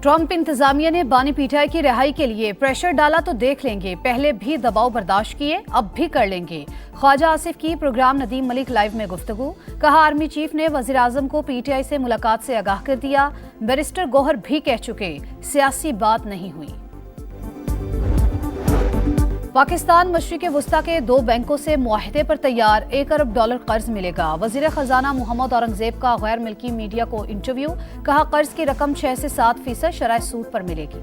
Trump इंतजामिया ने बानी पीटीआई की रिहाई के लिए प्रेशर डाला तो देख लेंगे, पहले भी दबाव बर्दाश्त किए, अब भी कर लेंगे। ख्वाजा आसिफ की प्रोग्राम नदीम मलिक लाइव में गुफ्तगू। कहा आर्मी चीफ ने वजीर आजम को पीटीआई से मुलाकात से आगाह कर दिया। बैरिस्टर गौहर भी कह चुके, सियासी बात नहीं हुई। पाकिस्तान मशरिक़ वस्ता के 2 बैंकों से मुआहदे पर तैयार, $1 अरब कर्ज मिलेगा। वज़ीर ख़जाना मोहम्मद औरंगज़ेब का गैर मिल्की मीडिया को इंटरव्यू। कहा कर्ज की रकम 6 से 7% शरह सूद पर मिलेगी।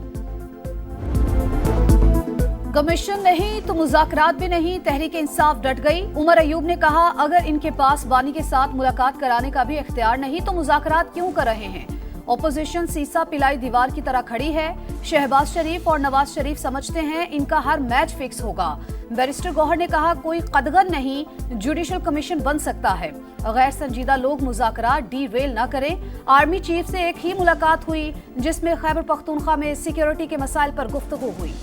कमीशन नहीं तो मुज़ाकरात भी नहीं, तहरीक इंसाफ डट गई। उमर अयूब ने कहा अगर इनके पास बानी के साथ मुलाकात कराने का भी इख्तियार नहीं तो मुज़ाकरात क्यों कर रहे हैं। ऑपोजिशन सीसा पिलाई दीवार की तरह खड़ी है। शहबाज शरीफ और नवाज शरीफ समझते हैं इनका हर मैच फिक्स होगा। बैरिस्टर गौहर ने कहा कोई कदगन नहीं, जुडिशल कमीशन बन सकता है। गैर संजीदा लोग मुज़ाकरात डी रेल न करें। आर्मी चीफ से एक ही मुलाकात हुई जिसमें खैबर पख्तूनख्वा में सिक्योरिटी के मसाइल पर गुफ्तगू हुई।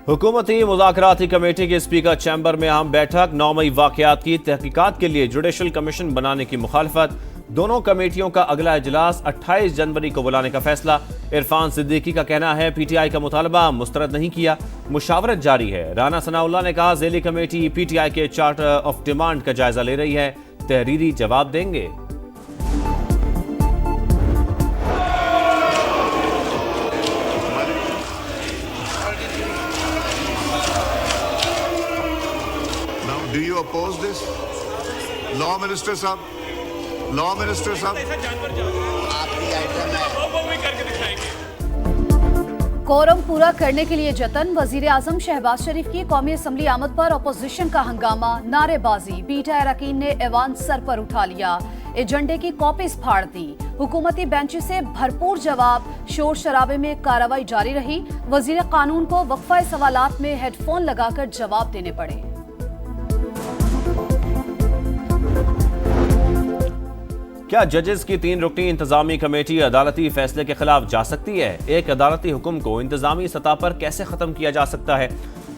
हुकूमती मुज़ाकराती कमेटी की स्पीकर चैम्बर में अहम बैठक। 9 मई वाक़यात की तहकीकात के लिए जुडिशल कमीशन बनाने की मुखालफत। दोनों कमेटियों का अगला इजलास 28 जनवरी को बुलाने का फैसला। इरफान सिद्दीकी का कहना है पीटीआई का मुतालबा मुस्तरद नहीं किया, मुशावरत जारी है। राना सनाउल्लाह ने कहा ज़ेली कमेटी पीटीआई के चार्टर ऑफ डिमांड का जायजा ले रही है, तहरीरी जवाब देंगे। Do you oppose this? Law Minister साहब, Law Minister साहब, आपकी आइटम है, वो भी करके दिखाएंगे। कोरम पूरा करने के लिए जतन। वजीर आजम शहबाज शरीफ की कौमी असम्बली आमद पर अपोजिशन का हंगामा, नारेबाजी। पीटीआई अरकान ने ऐवान सर पर उठा लिया, एजेंडे की कॉपीज फाड़ दी। हुकूमती बेंच से भरपूर जवाब, शोर शराबे में कार्रवाई जारी रही। वजीर कानून को वक्फा सवालात में हेडफोन लगाकर जवाब देने पड़े। क्या जजेस की 3 रुकनी इंतजामी कमेटी अदालती फैसले के खिलाफ जा सकती है? एक अदालती हुक्म को इंतजामी सतह पर कैसे खत्म किया जा सकता है?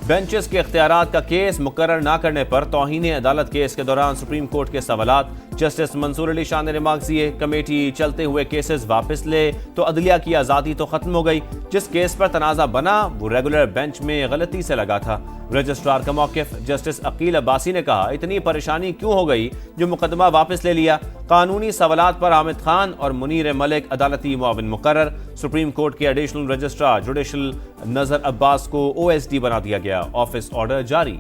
बेंचेस के इख्तियारात का केस मुकर्रर न करने पर तौहीन अदालत केस के दौरान सुप्रीम कोर्ट के सवालात। जस्टिस मंसूर अली शाह ने रिमार्क्स दिए, कमेटी चलते हुए केसेस वापस ले तो अदलिया की आज़ादी तो खत्म हो गई। जिस केस पर तनाज़ा बना वो रेगुलर बेंच में गलती से लगा था। रजिस्ट्रार का मौक़िफ़। जस्टिस अकील अब्बासी ने कहा इतनी परेशानी क्यों हो गई जो मुकदमा वापस ले लिया। कानूनी सवालात पर हामिद खान और मुनीर मलिक अदालती मुआविन मुकर्रर। सुप्रीम कोर्ट के एडिशनल रजिस्ट्रार जुडिशल नजर अब्बास को OSD बना दिया गया। ऑफिस ऑर्डर जारी।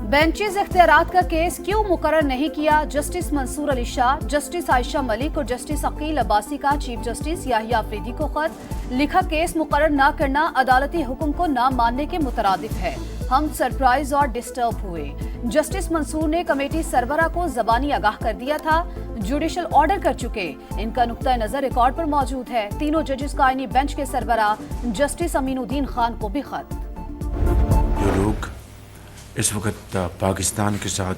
बेंचेस इख्तियारात का केस क्यों मुकर्रर नहीं किया? जस्टिस मंसूर अली शाह, जस्टिस आयशा मलिक और जस्टिस अकील अब्बासी का चीफ जस्टिस याहिया अफरीदी को खत लिखा। केस मुकर्रर न करना अदालती हुक्म को न मानने के मुतरादिफ है। हम सरप्राइज और डिस्टर्ब हुए। जस्टिस मंसूर ने कमेटी सरबरा को जबानी आगाह कर दिया था, जुडिशल ऑर्डर कर चुके। इनका नुक्ता नजर रिकॉर्ड पर मौजूद है। तीनों जजेस का आईनी बेंच के सरबरा जस्टिस अमीनुद्दीन खान को भी खत। जो लोग इस वक्त पाकिस्तान के साथ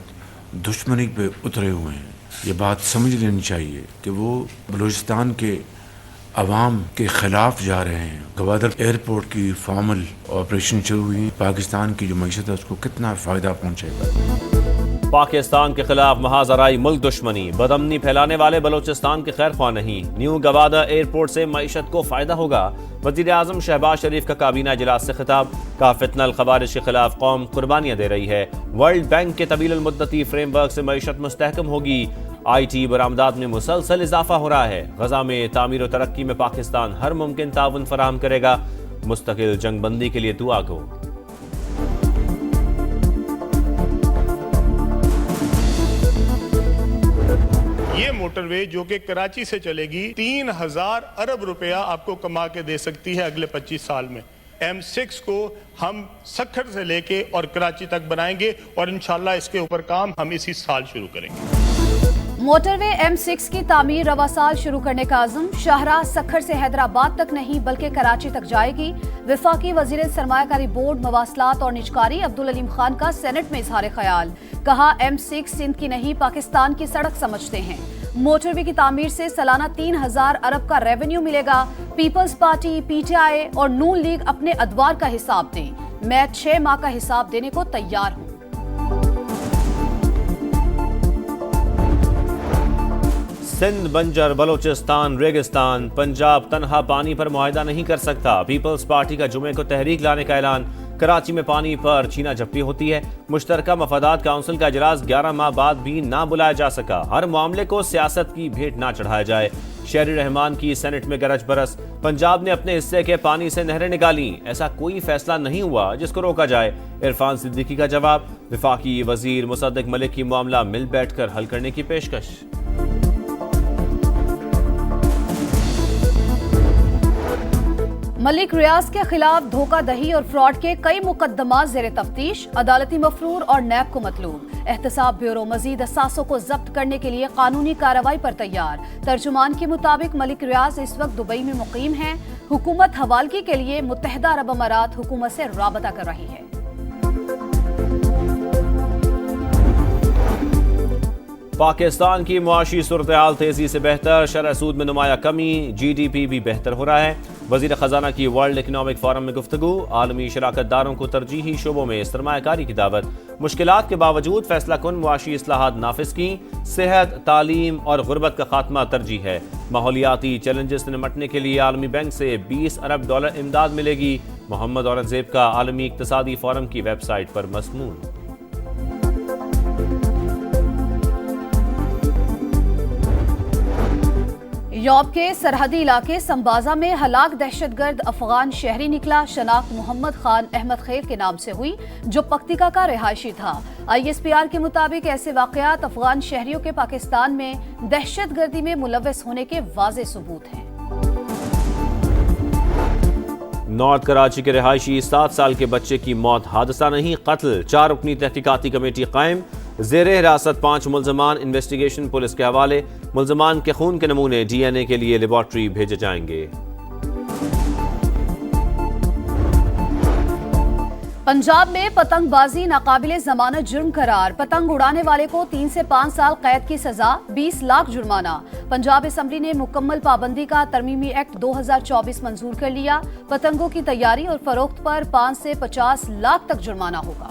दुश्मनी पे उतरे हुए हैं, ये बात समझ लेनी चाहिए कि वो बलूचिस्तान के अवाम के खिलाफ जा रहे हैं। गवादर एयरपोर्ट की फॉर्मल ऑपरेशन शुरू हुई, पाकिस्तान की जो मईशत है उसको कितना फ़ायदा पहुँचेगा। पाकिस्तान के खिलाफ महाजराई मुल्क दुश्मनी, बदअमनी फैलाने वाले बलोचिस्तान के खैर ख्वाह नहीं। न्यू गवादर एयरपोर्ट से मईशत को फ़ायदा होगा। वज़ीर आज़म शहबाज शरीफ का काबीना इजलास से खिताब। का फितनल खवारिश के खिलाफ कौम कुर्बानियाँ दे रही है। वर्ल्ड बैंक के तवील मुद्दती फ्रेमवर्क से मईशत मुस्तहकम होगी। IT बरामदात में मुसलसल इजाफा हो रहा है। गजा में तामीर और तरक्की में पाकिस्तान हर मुमकिन ताउन फराहम करेगा। मुस्तकिल जंग बंदी के लिए दुआ को। ये मोटरवे जो कि कराची से चलेगी 3000 अरब रुपया आपको कमा के दे सकती है अगले 25 साल में। M6 को हम सक्खर से लेके और कराची तक बनाएंगे और इंशाल्लाह इसके ऊपर काम हम इसी साल शुरू करेंगे। मोटरवे M6 की तामीर रवा साल शुरू करने का आज़म। शाहराह सक्खर से हैदराबाद तक नहीं बल्कि कराची तक जाएगी। वफाकी वजीर सरमायाकारी बोर्ड मवासलात और निजकारी अब्दुल अलीम खान का सेनेट में इजहार ख्याल। कहा M6 सिंध की नहीं पाकिस्तान की सड़क समझते हैं। मोटरवे की तामीर से सालाना 3000 अरब का रेवेन्यू मिलेगा। पीपल्स पार्टी, PTI और नून लीग अपने अदवार का हिसाब दें। मैं 6 माह का हिसाब देने को तैयार हूँ। سندھ بنجر، بلوچستان ریگستان، پنجاب تنہا پانی پر معاہدہ نہیں کر سکتا۔ پیپلز پارٹی کا جمعے کو تحریک لانے کا اعلان۔ کراچی میں پانی پر چھینا جھپٹی ہوتی ہے۔ مشترکہ مفادات کونسل کا اجلاس 11 ماہ بعد بھی نہ بلایا جا سکا۔ ہر معاملے کو سیاست کی بھیٹ نہ چڑھایا جائے۔ شہری رحمان کی سینٹ میں گرج برس۔ پنجاب نے اپنے حصے کے پانی سے نہریں نکالیں، ایسا کوئی فیصلہ نہیں ہوا جس کو روکا جائے۔ عرفان صدیقی کا جواب۔ وفاقی وزیر مصدق ملک کی معاملہ مل بیٹھ کر حل کرنے کی پیشکش۔ ملک ریاض کے خلاف دھوکہ دہی اور فراڈ کے کئی مقدمات زیر تفتیش، عدالتی مفرور اور نیب کو مطلوب۔ احتساب بیورو مزید اثاثوں کو ضبط کرنے کے لیے قانونی کارروائی پر تیار۔ ترجمان کے مطابق ملک ریاض اس وقت دبئی میں مقیم ہیں۔ حکومت حوالگی کے لیے متحدہ عرب امارات حکومت سے رابطہ کر رہی ہے۔ پاکستان کی معاشی صورتحال تیزی سے بہتر، شرح سود میں نمایاں کمی، جی ڈی پی بھی بہتر ہو رہا ہے۔ وزیر خزانہ کی ورلڈ اکنامک فورم میں گفتگو۔ عالمی شراکت داروں کو ترجیحی شعبوں میں سرمایہ کاری کی دعوت۔ مشکلات کے باوجود فیصلہ کن معاشی اصلاحات نافذ کی۔ صحت، تعلیم اور غربت کا خاتمہ ترجیح ہے۔ ماحولیاتی چیلنجز سے نمٹنے کے لیے عالمی بینک سے $20 ارب امداد ملے گی۔ محمد اورنگزیب کا عالمی اقتصادی فورم کی ویب سائٹ پر مضمون۔ یورپ کے سرحدی علاقے سمبازا میں ہلاک دہشت گرد افغان شہری نکلا۔ شناخت محمد خان احمد خیل کے نام سے ہوئی، جو پکتیکا کا رہائشی تھا۔ ISPR کے مطابق ایسے واقعات افغان شہریوں کے پاکستان میں دہشت گردی میں ملوث ہونے کے واضح ثبوت ہیں۔ نارتھ کراچی کے رہائشی 7 سال کے بچے کی موت حادثہ نہیں قتل۔ 4 رکنی تحقیقاتی کمیٹی قائم۔ زیر حراست 5 ملزمان، انویسٹیگیشن پولیس کے حوالے۔ ملزمان کے خون کے نمونے DNA کے لیے لیبارٹری بھیجے جائیں گے۔ پنجاب میں پتنگ بازی ناقابل ضمانت جرم قرار۔ پتنگ اڑانے والے کو 3 سے 5 سال قید کی سزا، 20 لاکھ جرمانہ۔ پنجاب اسمبلی نے مکمل پابندی کا ترمیمی ایکٹ 2024 منظور کر لیا۔ پتنگوں کی تیاری اور فروخت پر 5 سے 50 لاکھ تک جرمانہ ہوگا۔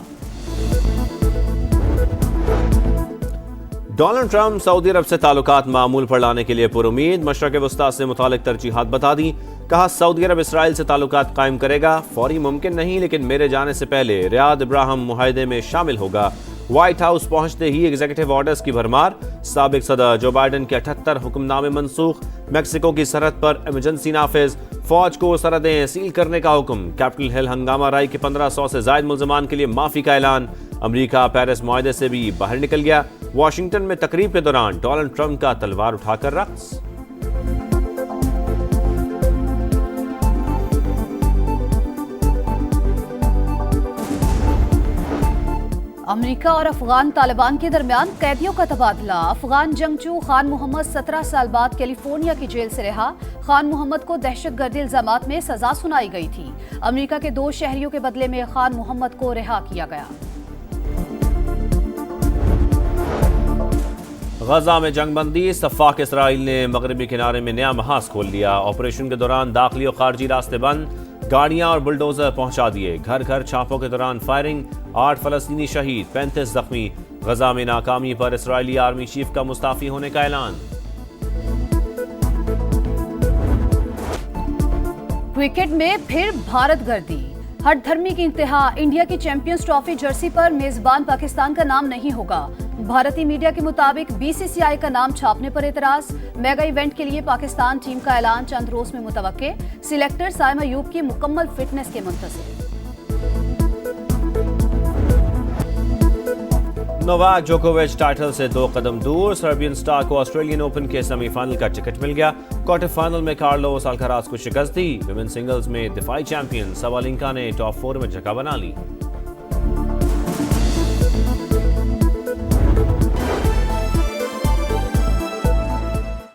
ڈونلڈ ٹرمپ سعودی عرب سے تعلقات معمول پر لانے کے لیے پر امید۔ مشرق وسطیٰ سے متعلق ترجیحات بتا دی۔ کہا سعودی عرب اسرائیل سے تعلقات قائم کرے گا، فوری ممکن نہیں لیکن میرے جانے سے پہلے ریاض ابراہم معاہدے میں شامل ہوگا۔ وائٹ ہاؤس پہنچتے ہی ایگزیکٹو آرڈرز کی بھرمار۔ سابق صدر جو بائیڈن کے 78 حکم نامے منسوخ۔ میکسیکو کی سرحد پر ایمرجنسی نافذ۔ فوج کو سرحدیں سیل کرنے کا حکم۔ کیپٹل ہل ہنگامہ رائی کے 1500 سے زائد ملزمان کے لیے معافی کا اعلان۔ امریکہ پیرس معاہدے سے بھی باہر نکل گیا۔ واشنگٹن میں تقریب کے دوران ڈونلڈ ٹرمپ کا تلوار اٹھا کر رقص۔ امریکہ اور افغان طالبان کے درمیان قیدیوں کا تبادلہ۔ افغان جنگجو خان محمد 17 سال بعد کیلیفورنیا کی جیل سے رہا۔ خان محمد کو دہشت گردی الزامات میں سزا سنائی گئی تھی۔ امریکہ کے 2 شہریوں کے بدلے میں خان محمد کو رہا کیا گیا۔ غزہ میں جنگ بندی۔ سفاک اسرائیل نے مغربی کنارے میں نیا محاذ کھول لیا۔ آپریشن کے دوران داخلی اور خارجی راستے بند۔ گاڑیاں اور بلڈوزر پہنچا دیے۔ گھر گھر چھاپوں کے دوران فائرنگ۔ 8 فلسطینی شہید، 35 زخمی۔ غزہ میں ناکامی پر اسرائیلی آرمی چیف کا مستعفی ہونے کا اعلان۔ کرکٹ میں پھر بھارت گردی۔ ہٹ دھرمی کی انتہا۔ انڈیا کی چیمپئنز ٹرافی جرسی پر میزبان پاکستان کا نام نہیں ہوگا۔ بھارتی میڈیا کے مطابق BCCI کا نام چھاپنے پر اعتراض۔ میگا ایونٹ کے لیے پاکستان ٹیم کا اعلان چند روز میں متوقع۔ سلیکٹر سائمہ ایوب کی مکمل فٹنس کے منتظر۔ نوواک جوکووچ ٹائٹل سے 2 قدم دور۔ سربین سٹار کو آسٹریلین اوپن کے سیمی فائنل کا ٹکٹ مل گیا۔ کوارٹر فائنل میں کارلوس الکراز کو شکست دی۔ ویمن سنگلز میں دفاعی چیمپئن سوالینکا نے ٹاپ 4 میں جگہ بنا لی۔